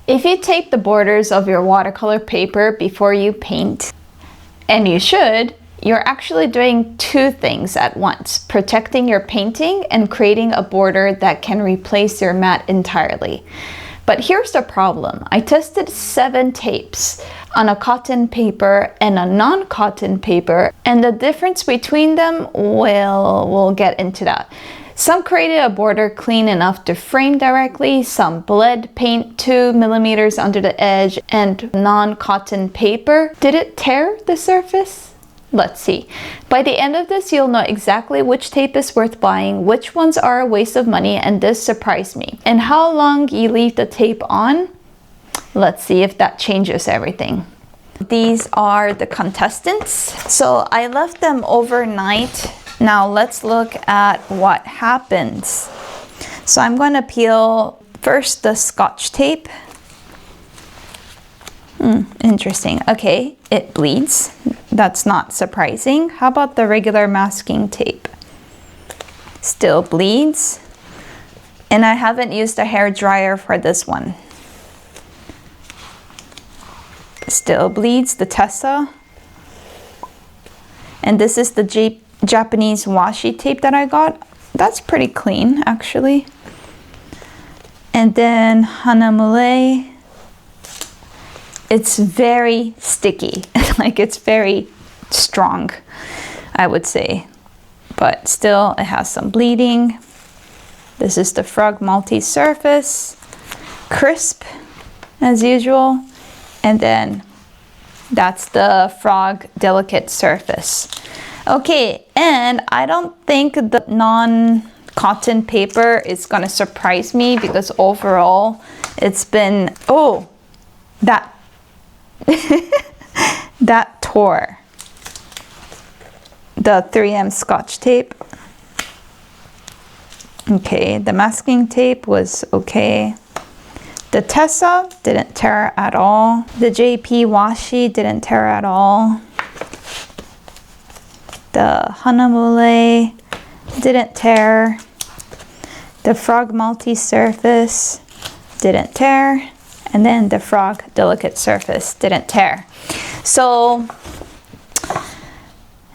If you tape the borders of your watercolor paper before you paint, and you should, you're actually doing two things at once, protecting your painting and creating a border that can replace your mat entirely. But here's the problem. I tested 7 tapes on a cotton paper and a non-cotton paper, and the difference between them, well, we'll get into that. Some created a border clean enough to frame directly, some bled paint 2 millimeters under the edge, and non-cotton paper. Did it tear the surface? Let's see. By the end of this, you'll know exactly which tape is worth buying, which ones are a waste of money, and this surprised me. And how long you leave the tape on? Let's see if that changes everything. These are the contestants. So I left them overnight. Now let's look at what happens. So I'm going to peel first the Scotch tape. Interesting. Okay, it bleeds. That's not surprising. How about the regular masking tape? Still bleeds. And I haven't used a hair dryer for this one. Still bleeds, the Tesa. And this is the Japanese washi tape that I got. That's pretty clean, actually. And then Hahnemühle. It's very sticky, like it's very strong, I would say. But still, it has some bleeding. This is the Frog multi-surface, crisp as usual. And then that's the Frog delicate surface. Okay, and I don't think the non-cotton paper is gonna surprise me because overall it's been, oh, that that tore. The 3M Scotch tape. Okay, the masking tape was okay. The Tesa didn't tear at all. The JP washi didn't tear at all. The Hahnemühle didn't tear. The Frog multi-surface didn't tear. And then the Frog delicate surface didn't tear. So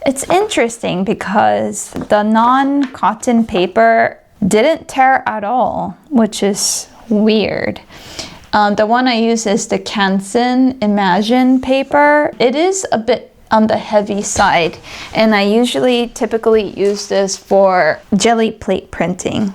it's interesting because the non-cotton paper didn't tear at all, which is weird. The one I use is the Canson Imagine paper. It is a bit on the heavy side, and I typically use this for jelly plate printing.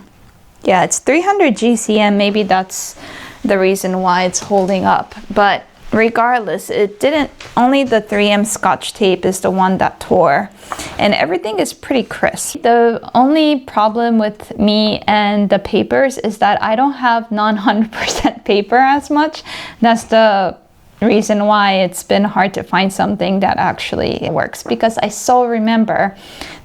Yeah, it's 300 GCM. Maybe that's the reason why it's holding up. But regardless, it didn't, only the 3M Scotch tape is the one that tore, and everything is pretty crisp. The only problem with me and the papers is that I don't have non-100% paper as much. That's the reason why it's been hard to find something that actually works, because I so remember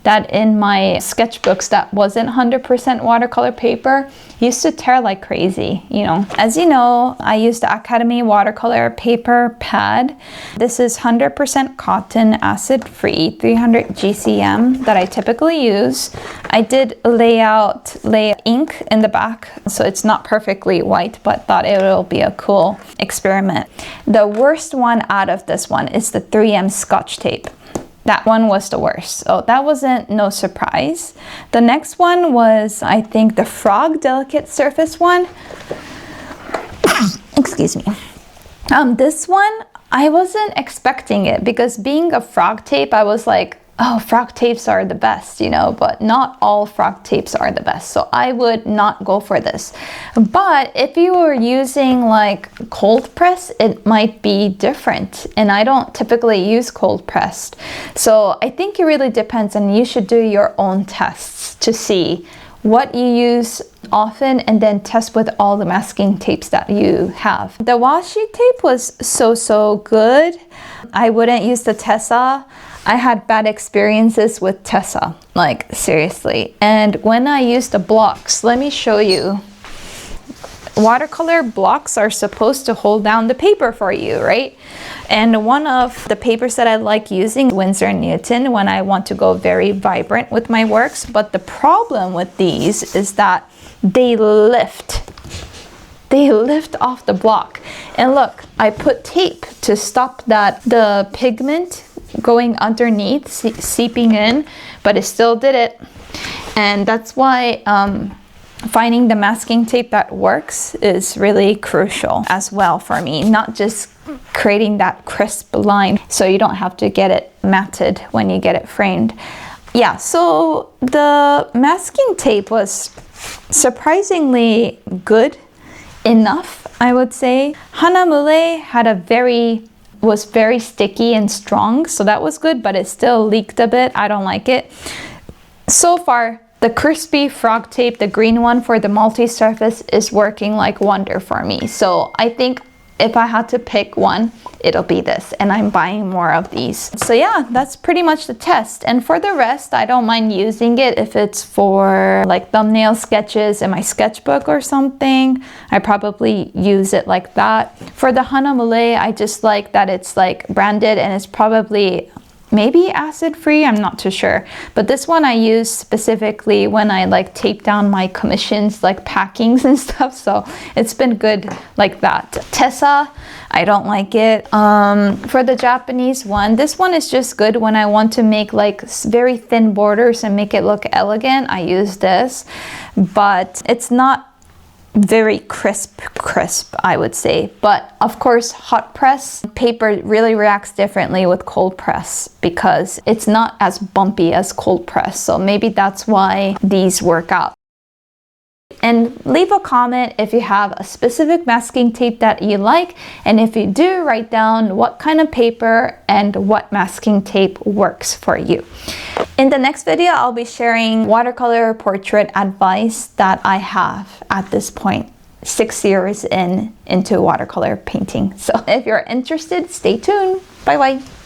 that in my sketchbooks that wasn't 100% watercolor paper used to tear like crazy, you know. As you know, I used the Academy watercolor paper pad. This is 100% cotton, acid-free, 300 GCM that I typically use. I did lay ink in the back, so it's not perfectly white, but thought it will be a cool experiment. The worst one out of this one is the 3M Scotch tape. That one was the worst, so that wasn't no surprise. The next one was, I think, the Frog delicate surface one. Excuse me. This one, I wasn't expecting it, because being a Frog tape, I was like, oh, Frog tapes are the best, you know, but not all Frog tapes are the best. So I would not go for this. But if you were using like cold press, it might be different. And I don't typically use cold pressed. So I think it really depends, and you should do your own tests to see what you use often, and then test with all the masking tapes that you have. The washi tape was so good. I wouldn't use the Tesa. I had bad experiences with Tesa, like seriously. And when I use the blocks, let me show you. Watercolor blocks are supposed to hold down the paper for you, right? And one of the papers that I like using, Winsor & Newton, when I want to go very vibrant with my works. But the problem with these is that they lift they lift off the block. And look, I put tape to stop the pigment going underneath, seeping in, but it still did it. And that's why finding the masking tape that works is really crucial as well for me, not just creating that crisp line so you don't have to get it matted when you get it framed. Yeah, so the masking tape was surprisingly good enough, I would say. Hahnemühle was very sticky and strong, so that was good, but it still leaked a bit. I don't like it. So far, the crispy frog tape, the green one for the multi-surface, is working like wonder for me. So I think if I had to pick one, it'll be this, and I'm buying more of these. So yeah, that's pretty much the test. And for the rest, I don't mind using it if it's for like thumbnail sketches in my sketchbook or something. I probably use it like that. For the Hahnemühle, I just like that it's like branded and it's probably maybe acid free, I'm not too sure. But this one I use specifically when I like tape down my commissions, like packings and stuff. So it's been good like that. Tesa, I don't like it. For the Japanese one, this one is just good when I want to make like very thin borders and make it look elegant. I use this, but it's not very crisp, I would say. But of course, hot press paper really reacts differently with cold press because it's not as bumpy as cold press. So maybe that's why these work out. And leave a comment if you have a specific masking tape that you like, and if you do, write down what kind of paper and what masking tape works for you. In the next video, I'll be sharing watercolor portrait advice that I have at this point, 6 years into watercolor painting. So if you're interested, stay tuned. Bye bye.